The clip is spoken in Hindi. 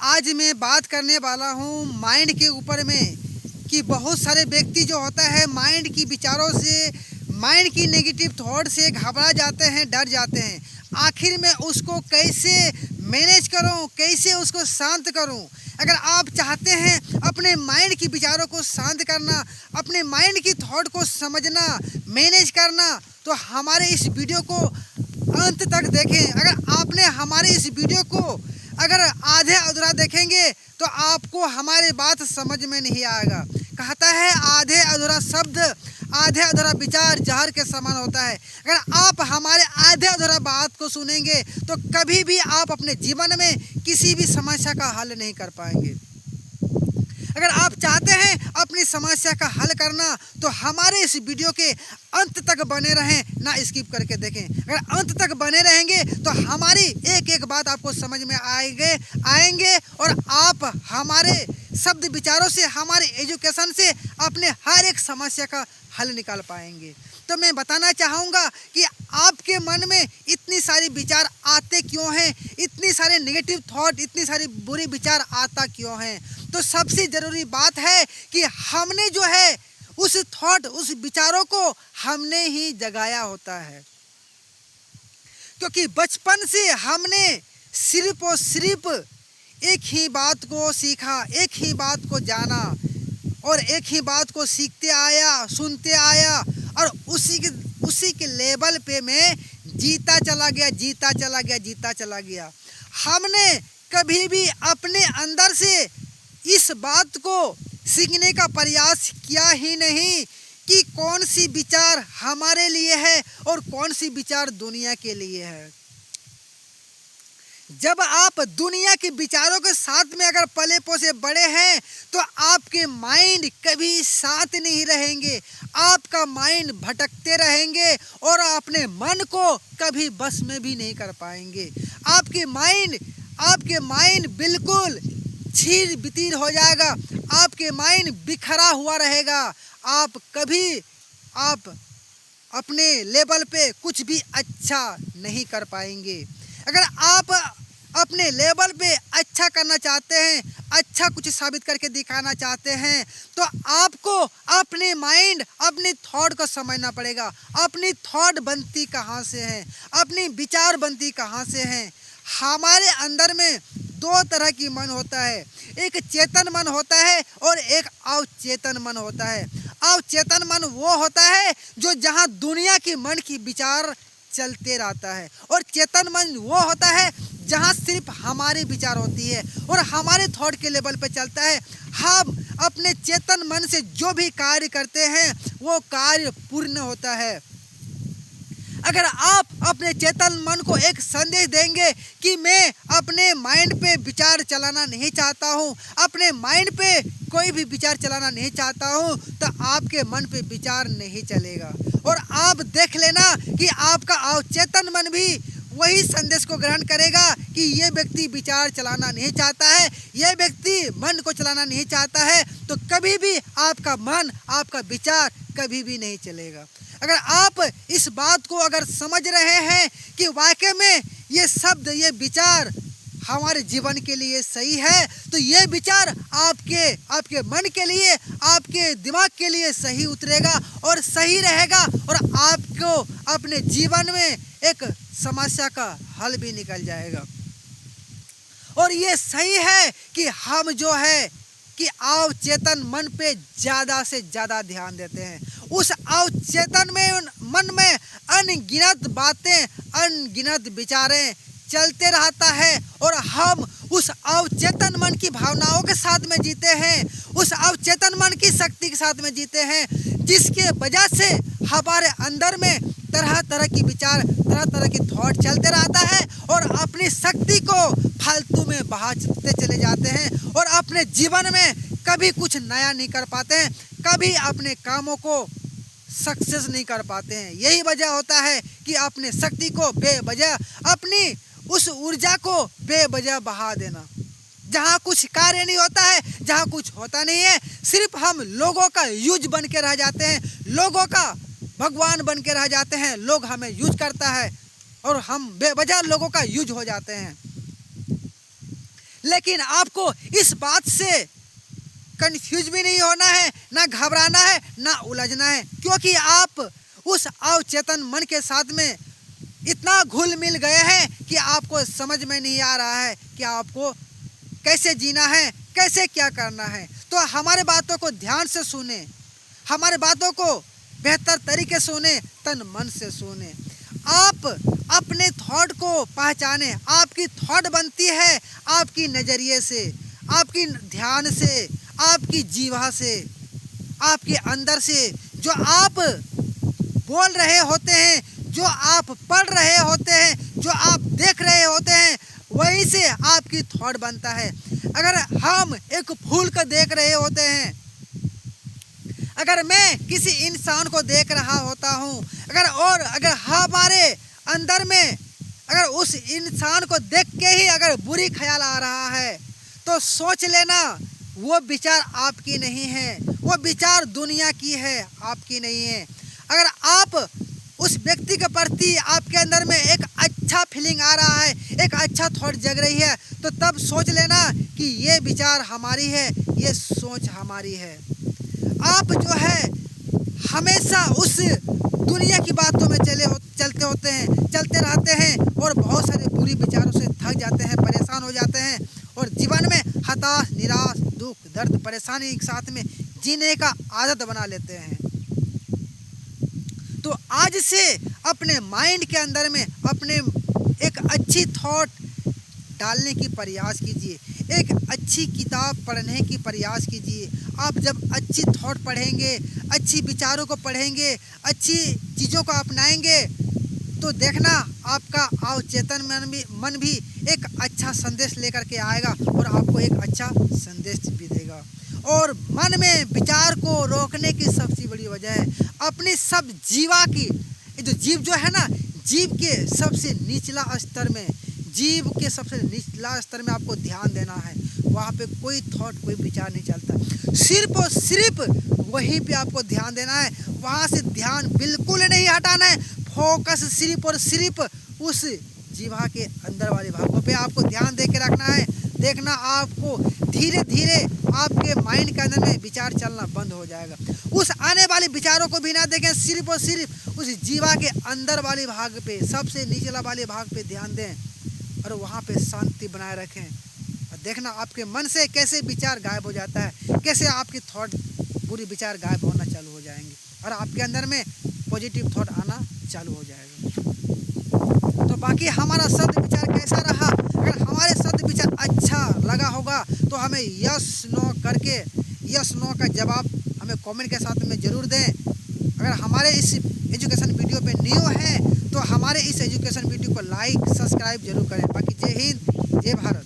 आज मैं बात करने वाला हूँ माइंड के ऊपर में कि बहुत सारे व्यक्ति जो होता है माइंड की विचारों से, माइंड की नेगेटिव थॉट से घबरा जाते हैं, डर जाते हैं। आखिर में उसको कैसे मैनेज करूँ, कैसे उसको शांत करूँ। अगर आप चाहते हैं अपने माइंड की विचारों को शांत करना, अपने माइंड की थॉट को समझना, मैनेज करना, तो हमारे इस वीडियो को अंत तक देखें। अगर आपने हमारे इस वीडियो को अगर आधे अधूरा देखेंगे तो आपको हमारी बात समझ में नहीं आएगा। कहता है आधे अधूरा शब्द, आधे अधूरा विचार जहर के समान होता है। अगर आप हमारे आधे अधूरा बात को सुनेंगे तो कभी भी आप अपने जीवन में किसी भी समस्या का हल नहीं कर पाएंगे। अगर आप चाहते हैं अपनी समस्या का हल करना तो हमारे इस वीडियो के अंत तक बने रहें, ना स्किप करके देखें। अगर अंत तक बने रहेंगे तो हमारी एक एक बात आपको समझ में आएंगे और आप हमारे शब्द विचारों से, हमारे एजुकेशन से अपने हर एक समस्या का हल निकाल पाएंगे। तो मैं बताना चाहूँगा कि आपके मन में इतनी सारी विचार आते क्यों हैं, इतनी सारे नेगेटिव थॉट, इतनी सारी बुरी विचार आता क्यों हैं। तो सबसे ज़रूरी बात है कि हमने जो है उस थॉट, उस विचारों को हमने ही जगाया होता है। क्योंकि बचपन से हमने सिर्फ और सिर्फ एक ही बात को सीखा, एक ही बात को जाना और एक ही बात को सीखते आया, सुनते आया और उसी के लेवल पे मैं जीता चला गया। हमने कभी भी अपने अंदर से इस बात को सीखने का प्रयास किया ही नहीं कि कौन सी विचार हमारे लिए है और कौन सी विचार दुनिया के लिए है। जब आप दुनिया के विचारों के साथ में अगर पले पोसे बड़े हैं तो आपके माइंड कभी साथ नहीं रहेंगे, आपका माइंड भटकते रहेंगे और अपने मन को कभी बस में भी नहीं कर पाएंगे। आपके माइंड बिल्कुल छीर बितीर हो जाएगा, आपके माइंड बिखरा हुआ रहेगा। आप अपने लेवल पे कुछ भी अच्छा नहीं कर पाएंगे। अगर आप अपने लेवल पे अच्छा करना चाहते हैं, अच्छा कुछ साबित करके दिखाना चाहते हैं तो आपको अपने माइंड, अपनी थॉट को समझना पड़ेगा। अपनी थॉट बनती कहाँ से है, अपनी विचार बनती कहाँ से हैं। हमारे अंदर में दो तरह की मन होता है, एक चेतन मन होता है और एक अवचेतन मन होता है। अवचेतन मन वो होता है जो जहाँ दुनिया की मन की विचार चलते रहता है और चेतन मन वो होता है जहाँ सिर्फ हमारे विचार होती है और हमारे थॉट के लेवल पे चलता है। हम अपने चेतन मन से जो भी कार्य करते हैं वो कार्य पूर्ण होता है। अगर आप अपने चेतन मन को एक संदेश देंगे कि मैं अपने माइंड पे विचार चलाना नहीं चाहता हूँ, अपने माइंड पे कोई भी विचार चलाना नहीं चाहता हूँ, तो आपके मन पे विचार नहीं चलेगा। और आप देख लेना कि आपका अवचेतन मन भी वही संदेश को ग्रहण करेगा कि ये व्यक्ति विचार चलाना नहीं चाहता है, ये व्यक्ति मन को चलाना नहीं चाहता है, तो कभी भी आपका मन, आपका विचार कभी भी नहीं चलेगा। अगर आप इस बात को अगर समझ रहे हैं कि वाकई में ये शब्द, ये विचार हमारे जीवन के लिए सही है, तो ये विचार आपके मन के लिए, आपके दिमाग के लिए सही उतरेगा और सही रहेगा और आपको अपने जीवन में एक समस्या का हल भी निकल जाएगा। और ये सही है कि हम जो है कि अवचेतन मन पे ज़्यादा से ज़्यादा ध्यान देते हैं। उस अवचेतन मन में अनगिनत बातें, अनगिनत विचारें चलते रहता है और हम उस अवचेतन मन की भावनाओं के साथ में जीते हैं, उस अवचेतन मन की शक्ति के साथ में जीते हैं, जिसके वजह से हमारे अंदर में तरह तरह की विचार, तरह तरह की थॉट चलते रहता है और अपनी शक्ति को फालतू में बहाते चले जाते हैं और अपने जीवन में कभी कुछ नया नहीं कर पाते हैं, कभी अपने कामों को सक्सेस नहीं कर पाते हैं। यही वजह होता है कि अपने शक्ति को बेवजह, अपनी उस ऊर्जा को बेवजह बहा देना। जहाँ कुछ कार्य नहीं होता है, जहाँ कुछ होता नहीं है, सिर्फ हम लोगों का यूज बन के रह जाते हैं, लोगों का भगवान बन के रह जाते हैं। लोग हमें यूज करता है और हम बेवजह लोगों का यूज हो जाते हैं। लेकिन आपको इस बात से कंफ्यूज भी नहीं होना है, ना घबराना है, ना उलझना है, क्योंकि आप उस अवचेतन मन के साथ में इतना घुल मिल गए हैं कि आपको समझ में नहीं आ रहा है कि आपको कैसे जीना है, कैसे क्या करना है। तो हमारे बातों को ध्यान से सुने, हमारे बातों को बेहतर तरीके से सुने, तन मन से सुने। आप अपने थॉट को पहचाने। आपकी थॉट बनती है आपकी नज़रिए से, आपकी ध्यान से, आपकी जीवा से, आपके अंदर से। जो आप बोल रहे होते हैं, जो आप पढ़ रहे होते हैं, जो आप देख रहे होते हैं, वहीं से आपकी थॉट बनता है। अगर हम एक फूल को देख रहे होते हैं, अगर मैं किसी इंसान को देख रहा होता हूँ, अगर हमारे अंदर में अगर उस इंसान को देख के ही अगर बुरी ख्याल आ रहा है, तो सोच लेना वो विचार आपकी नहीं है, वो विचार दुनिया की है, आपकी नहीं है। अगर आप उस व्यक्ति के प्रति आपके अंदर में एक अच्छा फीलिंग आ रहा है, एक अच्छा थॉट जग रही है, तो तब सोच लेना कि ये विचार हमारी है, ये सोच हमारी है। आप जो है हमेशा उस दुनिया की बातों में चलते रहते हैं और बहुत सारे बुरी विचारों से थक जाते हैं, परेशान हो जाते हैं और जीवन में हताश, निराश, दुख, दर्द, परेशानी एक साथ में जीने का आदत बना लेते हैं। तो आज से अपने माइंड के अंदर में अपने एक अच्छी थॉट डालने की प्रयास कीजिए, एक अच्छी किताब पढ़ने की प्रयास कीजिए। आप जब अच्छी थॉट पढ़ेंगे, अच्छी विचारों को पढ़ेंगे, अच्छी चीज़ों को अपनाएंगे, तो देखना आपका अवचेतन मन भी एक अच्छा संदेश लेकर के आएगा और आपको एक अच्छा संदेश भी देगा। और मन में विचार को रोकने की सबसे बड़ी वजह है अपनी सब जीवा की, जो जीव जो है ना, जीव के सबसे निचला स्तर में, जीव के सबसे निचला स्तर में आपको ध्यान देना है। वहाँ पे कोई थॉट, कोई विचार नहीं चलता, सिर्फ और सिर्फ वहीं पे आपको ध्यान देना है। वहाँ से ध्यान बिल्कुल नहीं हटाना है, फोकस सिर्फ और सिर्फ उस जीवा के अंदर वाले भागों पे आपको ध्यान दे के रखना है। देखना आपको धीरे धीरे आपके माइंड के अंदर में विचार चलना बंद हो जाएगा। उस आने वाले विचारों को भी ना देखें, सिर्फ और सिर्फ उस जीवा के अंदर वाले भाग पे, सबसे निचला वाले भाग पे ध्यान दें और वहाँ पे शांति बनाए रखें। और देखना आपके मन से कैसे विचार गायब हो जाता है, कैसे आपकी थॉट, बुरी विचार गायब होना चालू हो जाएंगे और आपके अंदर में पॉजिटिव थॉट आना चालू हो जाएगा। तो बाकी हमारा सद विचार कैसा रहा, अगर हमारे सद विचार अच्छा लगा होगा तो हमें यस नो करके, यस नो का जवाब हमें कमेंट के साथ में ज़रूर दें। अगर हमारे इस एजुकेशन वीडियो पे न्यू हैं तो हमारे इस एजुकेशन वीडियो को लाइक, सब्सक्राइब जरूर करें। बाकी जय हिंद, जय भारत।